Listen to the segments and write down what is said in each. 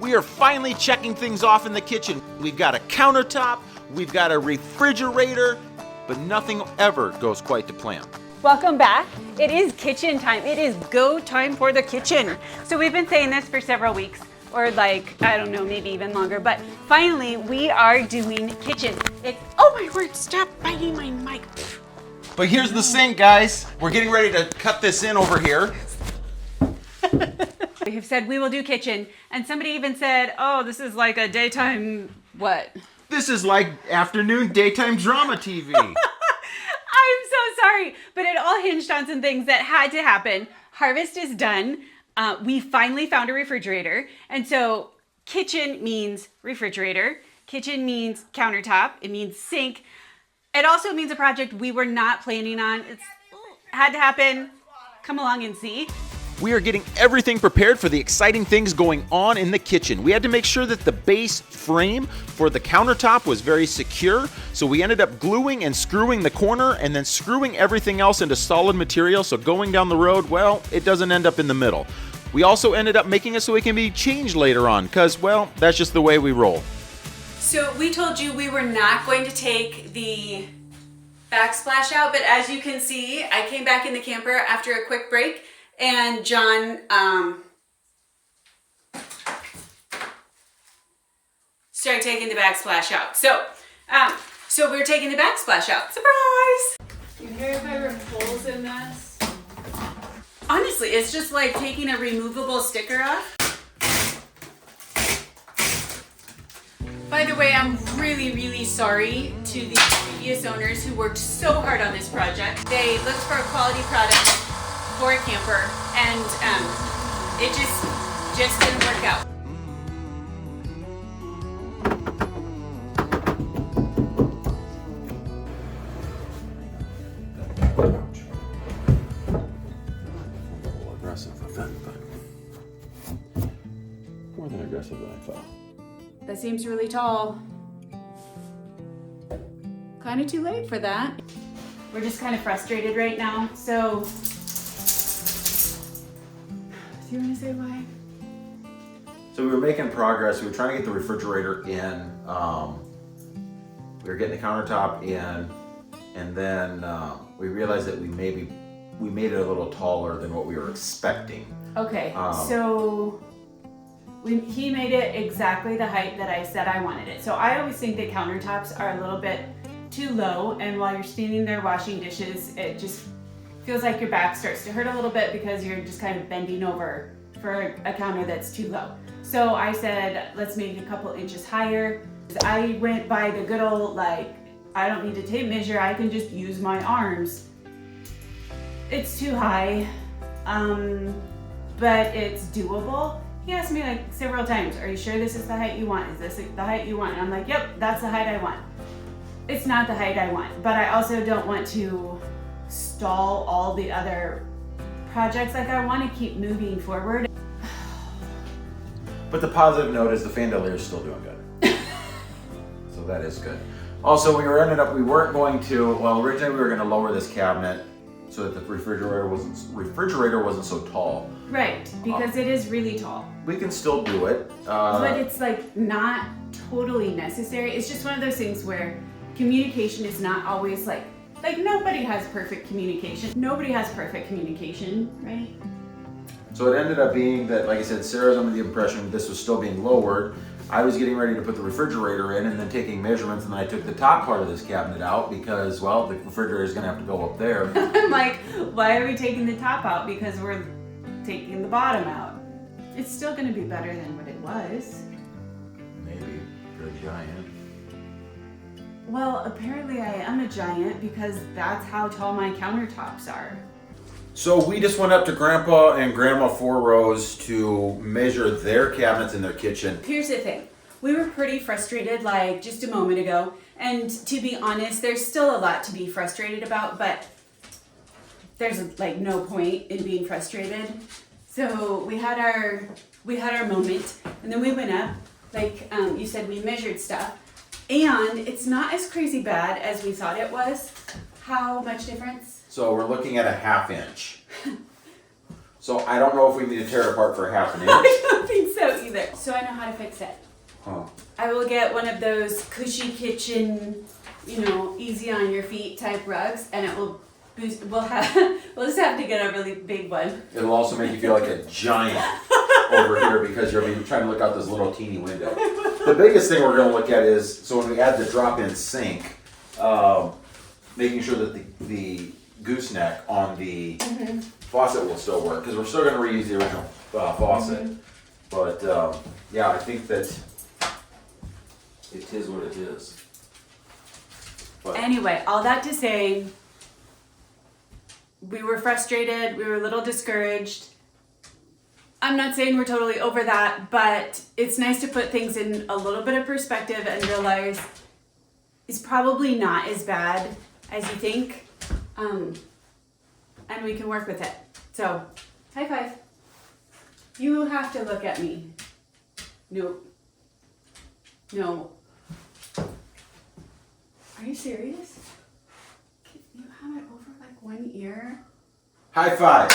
We are finally checking things off in the kitchen. We've got a countertop, we've got a refrigerator, but nothing ever goes quite to plan. Welcome back. It is kitchen time. It is go time for the kitchen. So we've been saying this for several weeks, or like, I don't know, maybe even longer, but finally we are doing kitchen. Oh my word, stop biting my mic. But here's the sink, guys. We're getting ready to cut this in over here. We have said we will do kitchen, and somebody even said, oh, this is like a daytime, what? This is like afternoon daytime drama TV. I'm so sorry, but it all hinged on some things that had to happen. Harvest is done. We finally found a refrigerator. And so kitchen means refrigerator. Kitchen means countertop. It means sink. It also means a project we were not planning on. It's had to happen. Come along and see. We are getting everything prepared for the exciting things going on in the kitchen. We had to make sure that the base frame for the countertop was very secure, so we ended up gluing and screwing the corner and then screwing everything else into solid material, so going down the road, well, it doesn't end up in the middle. We also ended up making it so it can be changed later on, because, well, that's just the way we roll. So we told you we were not going to take the backsplash out, but as you can see, I came back in the camper after a quick break, and John started taking the backsplash out. So we're taking the backsplash out. Surprise! You hear if I rip holes in this? Honestly, it's just like taking a removable sticker off. By the way, I'm really, really sorry to the previous owners who worked so hard on this project. They looked for a quality product for a camper, and it just didn't work out. Aggressive with that, but more than aggressive than I thought. That seems really tall. Kind of too late for that. We're just kind of frustrated right now, so do you want to say why? So we were making progress. We were trying to get the refrigerator in. We were getting the countertop in, and then we realized that we made it a little taller than what we were expecting. Okay, so he made it exactly the height that I said I wanted it. So I always think that countertops are a little bit too low, and while you're standing there washing dishes, it just feels like your back starts to hurt a little bit because you're just kind of bending over for a counter that's too low. So I said, let's make it a couple inches higher. I went by the good old, like, I don't need to tape measure, I can just use my arms. It's too high, but it's doable. He asked me like several times, are you sure this is the height you want? Is this the height you want? And I'm like, yep, that's the height I want. It's not the height I want, but I also don't want to stall all the other projects. Like, I want to keep moving forward. But the positive note is the chandelier is still doing good. So that is good. Also, we weren't going to, well, originally we were going to lower this cabinet so that the refrigerator wasn't so tall. Right, because it is really tall. We can still do it. But it's like not totally necessary. It's just one of those things where communication is not always like nobody has perfect communication. Nobody has perfect communication, right? So it ended up being that, like I said, Sarah's under the impression this was still being lowered. I was getting ready to put the refrigerator in and then taking measurements, and then I took the top part of this cabinet out because, well, the refrigerator is going to have to go up there. I'm like, why are we taking the top out? Because we're taking the bottom out. It's still going to be better than what it was. Maybe. You're a giant. Well, apparently I am a giant because that's how tall my countertops are. So we just went up to Grandpa and Grandma Four Rose to measure their cabinets in their kitchen. Here's the thing. We were pretty frustrated like just a moment ago. And to be honest, there's still a lot to be frustrated about, but there's like no point in being frustrated. So we had our moment, and then we went up, like you said, we measured stuff. And it's not as crazy bad as we thought it was. How much difference? So we're looking at a 1/2 inch. So I don't know if we need to tear it apart for 1/2 inch. I don't think so either. so I know how to fix it. Huh. I will get one of those cushy kitchen, easy on your feet type rugs, and it will boost. We'll just have to get a really big one. It'll also make you feel like a giant over here because you're trying to look out this little teeny window. The biggest thing we're going to look at is, so when we add the drop-in sink, making sure that the gooseneck on the faucet will still work, because we're still going to reuse the original faucet. But yeah, I think that it is what it is. But Anyway, all that to say, we were frustrated, we were a little discouraged. I'm not saying we're totally over that, but it's nice to put things in a little bit of perspective and realize it's probably not as bad as you think, and we can work with it. So, high five. You have to look at me. Nope. No. Are you serious? You have it over like one ear? high five.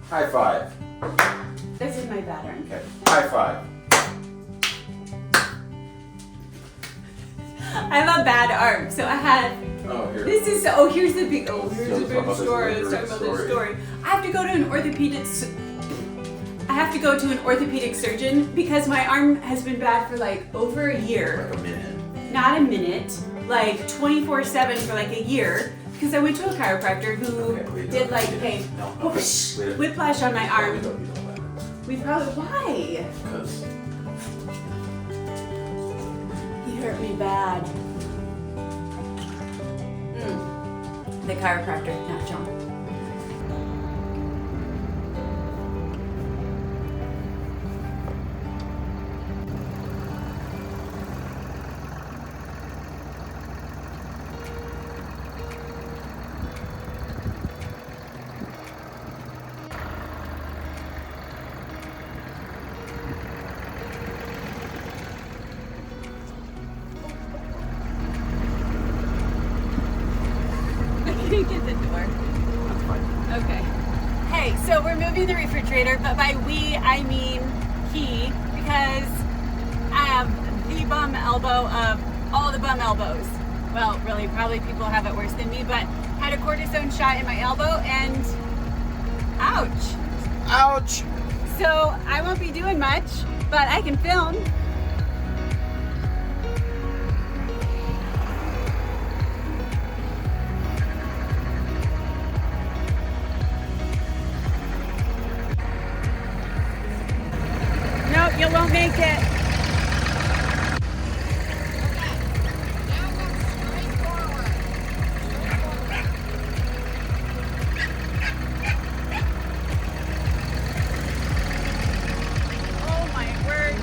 High five. This is my bad arm. Okay. High five. I have a bad arm, so I had. Oh, here. Here's the big. Here's the big story. Let's talk about this story. I have to go to an orthopedic surgeon because my arm has been bad for like over a year. Like a minute. Not a minute, like 24/7 for like a year. Because I went to a chiropractor who did like whiplash on my arm. We probably why? Because He hurt me bad. The chiropractor, not John. Get the door. that's fine. Okay. Hey, so we're moving the refrigerator, but by we, I mean he, because I have the bum elbow of all the bum elbows. Well, really, probably people have it worse than me, but had a cortisone shot in my elbow and ouch. Ouch. So I won't be doing much, but I can film. You won't make it. Oh my word.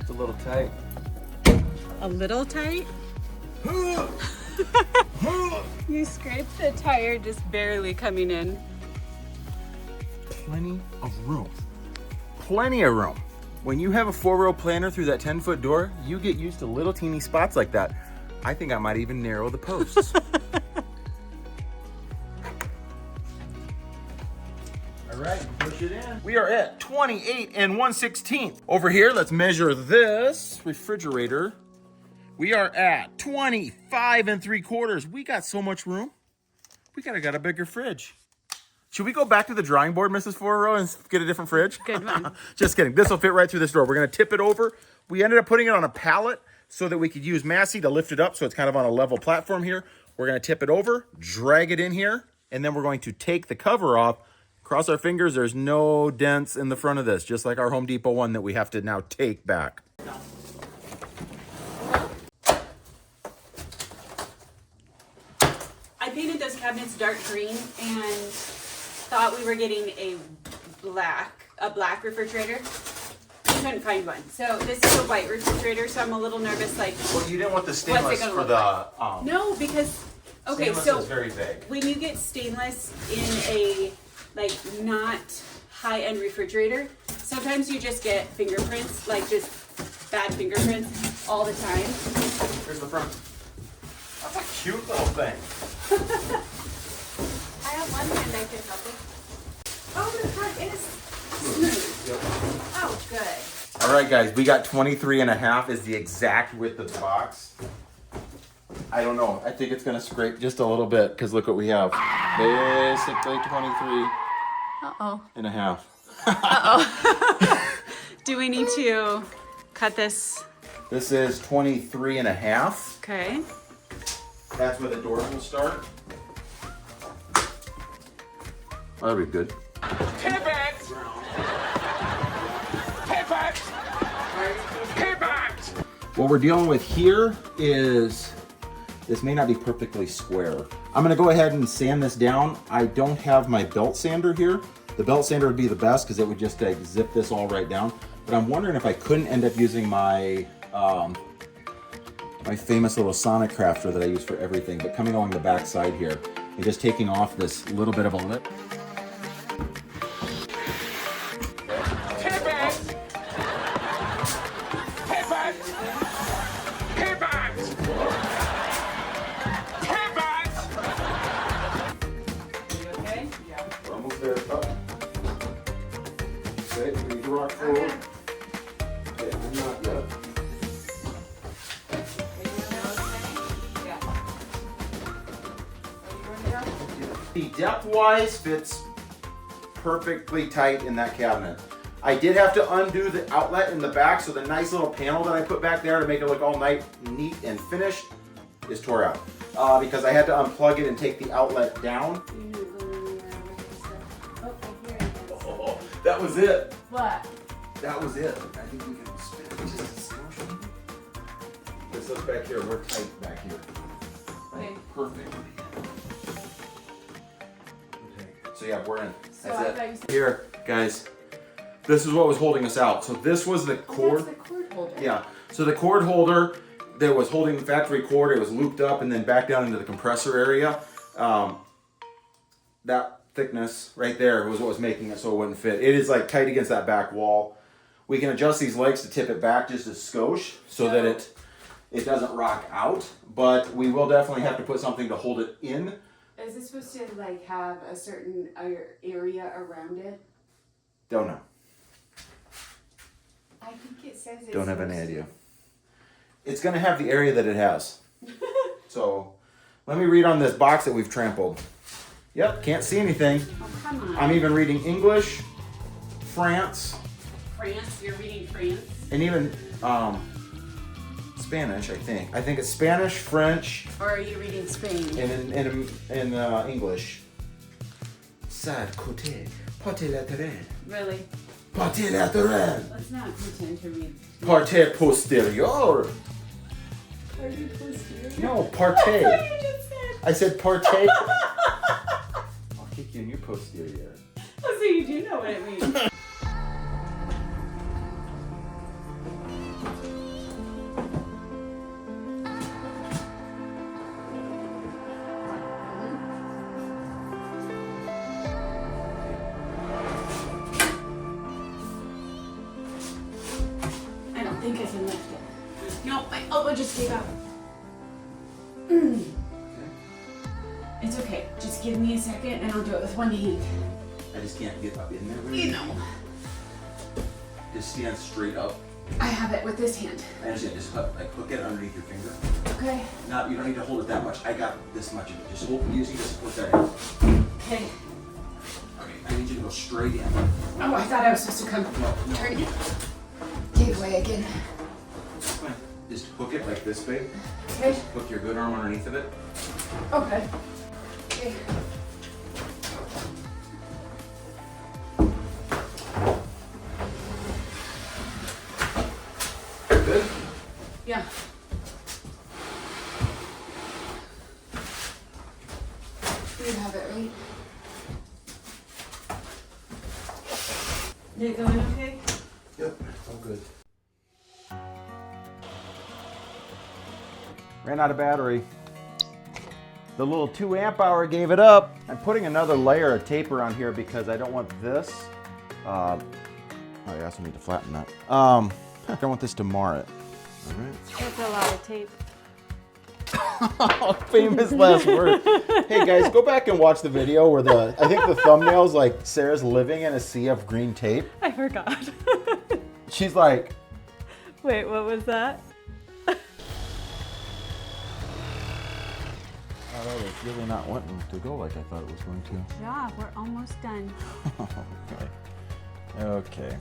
It's a little tight. A little tight? You scraped the tire just barely coming in. Plenty of room. Plenty of room. When you have a 4-row planter through that 10-foot door, you get used to little teeny spots like that. I think I might even narrow the posts. All right, push it in. We are at 28 1/16. Over here, let's measure this refrigerator. We are at 25 3/4. We got so much room. We gotta got a bigger fridge. Should we go back to the drawing board, Mrs. Forrow, and get a different fridge? Good one. Just kidding. This will fit right through this door. We're gonna tip it over. We ended up putting it on a pallet so that we could use Massey to lift it up so it's kind of on a level platform here. We're gonna tip it over, drag it in here, and then we're going to take the cover off. Cross our fingers, there's no dents in the front of this, just like our Home Depot one that we have to now take back. painted those cabinets dark green and thought we were getting a black refrigerator. We couldn't find one. So this is a white refrigerator, so I'm a little nervous, like, Well, you didn't want the stainless what's it gonna for look the, like? No, because, okay, stainless so is very vague. when you get stainless in a, like, not high-end refrigerator, sometimes you just get fingerprints, like just bad fingerprints all the time. Here's the front. That's a cute little thing. I have one hand I can help with. Oh, the front is smooth. Yep. Oh, good. All right, guys, we got 23 and a half is the exact width of the box. I don't know. I think it's going to scrape just a little bit because look what we have. Basically 23 Uh-oh. and a half. Uh-oh. Do we need to cut this? This is 23 and a half. Okay. That's where the door will start. That'll be good. Pivot! Pivot! Pivot! What we're dealing with here is, this may not be perfectly square. I'm gonna go ahead and sand this down. I don't have my belt sander here. The belt sander would be the best because it would just zip this all right down. But I'm wondering if I couldn't end up using my my famous little sonic crafter that I use for everything, but coming along the back side here and just taking off this little bit of a lip. Pivot! Pivot! Pivot! Pivot! You okay? Yeah. We're almost there. Up. Okay, we need to rock forward. Okay, I'm not yet. The depth-wise fits perfectly tight in that cabinet. I did have to undo the outlet in the back, so the nice little panel that I put back there to make it look all neat and finished is tore out. Because I had to unplug it and take the outlet down. Oh, that was it. What? That was it. I think we can spin it just a skosh. This us back here. We're tight back here. Okay. Perfect. So yeah, we're in. So That's I it. thought Here, guys. This is what was holding us out. So this was the cord. That's the cord holder. Yeah. So the cord holder that was holding the factory cord, it was looped up and then back down into the compressor area. That thickness right there was what was making it so it wouldn't fit. It is like tight against that back wall. We can adjust these legs to tip it back just a skosh so that it doesn't rock out. But we will definitely have to put something to hold it in. Is this supposed to like have a certain area around it? Don't know. I think it says it's Don't have any supposed idea. It's going to have the area that it has. So let me read on this box that we've trampled. Yep, can't see anything. Oh, come on. I'm even reading English, France, France? You're reading France? and even Spanish, I think. I think it's Spanish, French, Or are you reading Spain? and English. Sad côté, partie latéral, Really? partie latéral, Let's not pretend to read. partie posterior. Are you posterior? No, That's partie. what you just said. I said partie. I'll kick you in your posterior. Oh, so you do know what it means. I don't think I can lift it. No, my elbow just gave out. It's okay. Just give me a second and I'll do it with one hand. I just can't get up in there. Really. You know. Just stand straight up. I have it with this hand. I understand. Just hook it underneath your finger. Okay. You don't need to hold it that much. I got this much of it. Just hold, using this to put that in. Okay. Okay, I need you to go straight in. Oh, I thought I was supposed to come. No. Turn it. Give way again. Fine. Just hook it like this, babe. Okay. Hook your good arm underneath of it. Okay. Okay. Good? Yeah. Is it going okay? Yep, all good. Ran out of battery. The little 2 amp hour gave it up. I'm putting another layer of tape around here because I don't want this. Oh, I also need to flatten that. I don't want this to mar it. All right. That's a lot of tape. Famous last word. Hey guys, go back and watch the video where I think the thumbnail's like Sarah's living in a sea of green tape. I forgot. She's like, wait, what was that? oh, that was really not wanting to go like I thought it was going to. Yeah, we're almost done. Okay. Okay.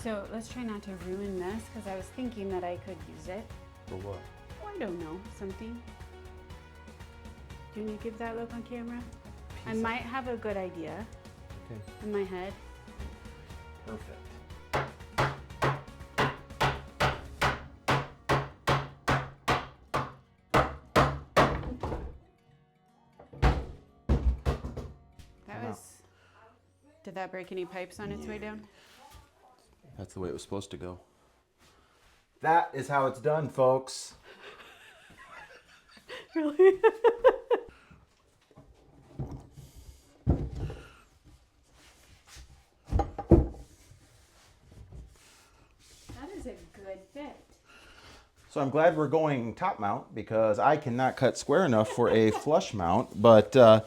So let's try not to ruin this because I was thinking that I could use it. For what? I don't know, something. Do you want to give that look on camera? I might have a good idea in my head. Perfect. That was. Did that break any pipes on its way down? That's the way it was supposed to go. That is how it's done, folks. Really? That is a good fit. So I'm glad we're going top mount because I cannot cut square enough for a flush mount, but I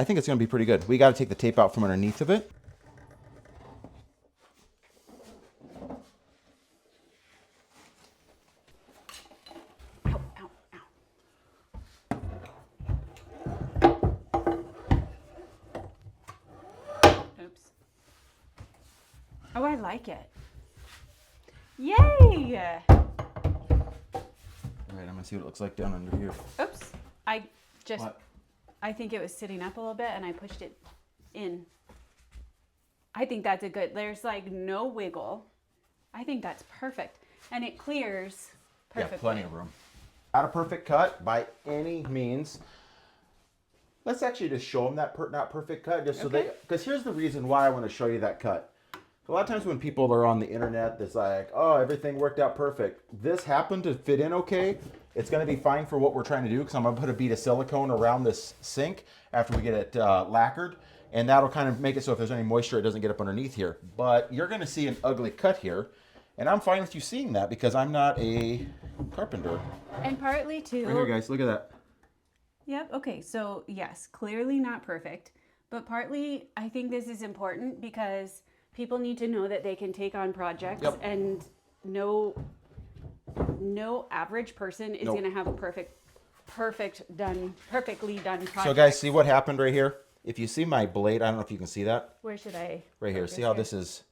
think it's going to be pretty good. We got to take the tape out from underneath of it. Ow, ow, ow. Oops. Oh, I like it. Yay! All right, I'm gonna see what it looks like down under here. Oops. I just, What? I think it was sitting up a little bit and I pushed it in. I think that's a good, there's like no wiggle. I think that's perfect. And it clears perfectly. Yeah, plenty of room. Not a perfect cut by any means. Let's actually just show them that not perfect cut, just so Okay. because here's the reason why I want to show you that cut. A lot of times when people are on the internet, it's like, oh, everything worked out perfect. This happened to fit in okay. It's going to be fine for what we're trying to do because I'm going to put a bead of silicone around this sink after we get it lacquered. And that'll kind of make it so if there's any moisture, it doesn't get up underneath here. But you're going to see an ugly cut here. And I'm fine with you seeing that because I'm not a carpenter. And partly too. Right here, guys, look at that. Yep. Okay. So yes, clearly not perfect, but partly I think this is important because people need to know that they can take on projects, Yep. and no average person is Nope. going to have a perfectly done project. So guys, see what happened right here? If you see my blade, I don't know if you can see that. Where should I? Right here. focus See how this is?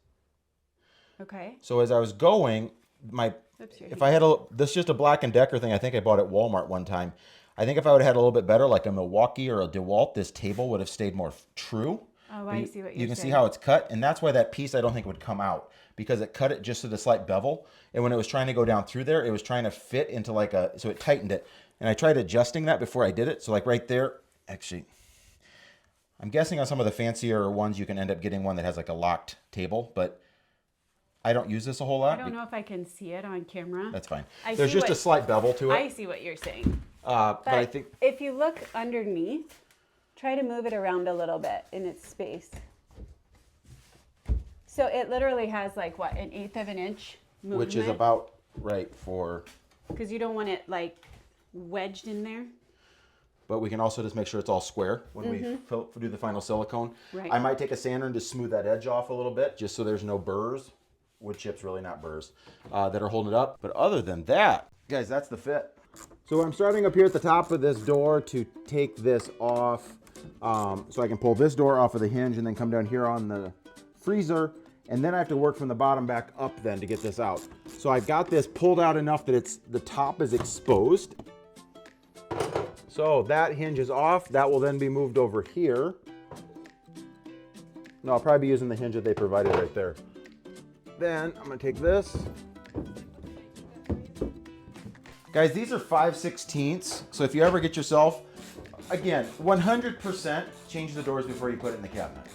Okay. So as I was going, Oops, here. if I had this is just a Black & Decker thing I think I bought at Walmart one time. I think if I would have had a little bit better, like a Milwaukee or a DeWalt, this table would have stayed more true. Oh, I see what you're saying. You can see how it's cut, and that's why that piece I don't think would come out because it cut it just at a slight bevel. And when it was trying to go down through there, it was trying to fit into like so it tightened it. And I tried adjusting that before I did it. So like right there, actually, I'm guessing on some of the fancier ones, you can end up getting one that has like a locked table, but I don't use this a whole lot. I don't know if I can see it on camera. That's fine. I There's see just a slight bevel to it. I see what you're saying. But I think if you look underneath, try to move it around a little bit in its space. So it literally has like what, 1/8 of an inch movement? which is about right for. Because you don't want it like wedged in there. But we can also just make sure it's all square when we do the final silicone. Right. I might take a sander and just smooth that edge off a little bit, just so there's no burrs. Wood chips, really not burrs, that are holding it up. But other than that, guys, that's the fit. So I'm starting up here at the top of this door to take this off, so I can pull this door off of the hinge and then come down here on the freezer. And then I have to work from the bottom back up then to get this out. So I've got this pulled out enough that the top is exposed. So that hinge is off. That will then be moved over here. No, I'll probably be using the hinge that they provided right there. Then I'm gonna take this. Guys, these are 5/16. So if you ever get yourself, again, 100% change the doors before you put it in the cabinet.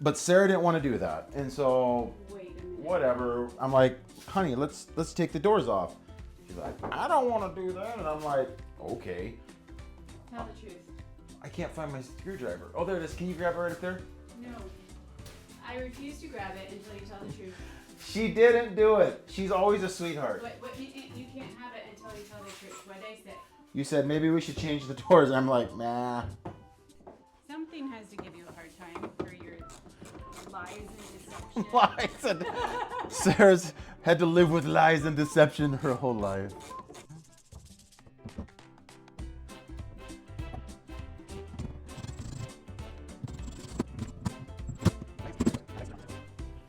But Sarah didn't want to do that. And so, whatever. I'm like, honey, let's take the doors off. She's like, I don't want to do that. And I'm like, okay. Tell the truth. I can't find my screwdriver. Oh, there it is. Can you grab it right up there? No. I refuse to grab it until you tell the truth. She didn't do it. She's always a sweetheart. You can't have it until you tell the truth. What I said. You said maybe we should change the doors. I'm like, nah. Something has to give you a hard time for your lies and deception. Lies and Sarah's had to live with lies and deception her whole life.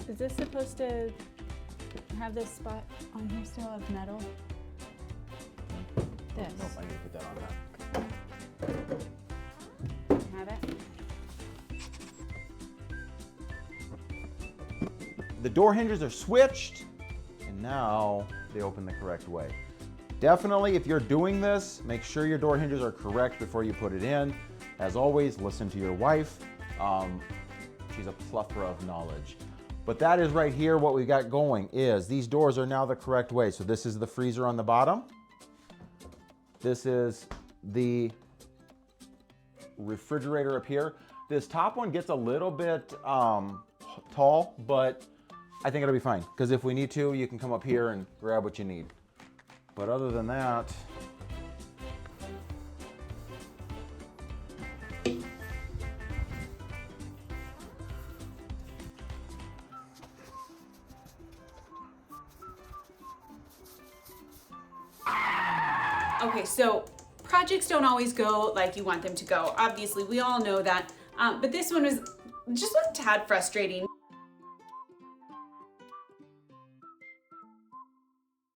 Is this supposed to have this spot on here still of metal? This. Nope, I need to put that on that. Have it? The door hinges are switched, and now they open the correct way. Definitely, if you're doing this, make sure your door hinges are correct before you put it in. As always, listen to your wife. She's a plethora of knowledge. But that is right here, what we got going is these doors are now the correct way. So this is the freezer on the bottom. This is the refrigerator up here. This top one gets a little bit tall, but I think it'll be fine. Because if we need to, you can come up here and grab what you need. But other than that, Okay, so projects don't always go like you want them to go. Obviously, we all know that. But this one was just a tad frustrating.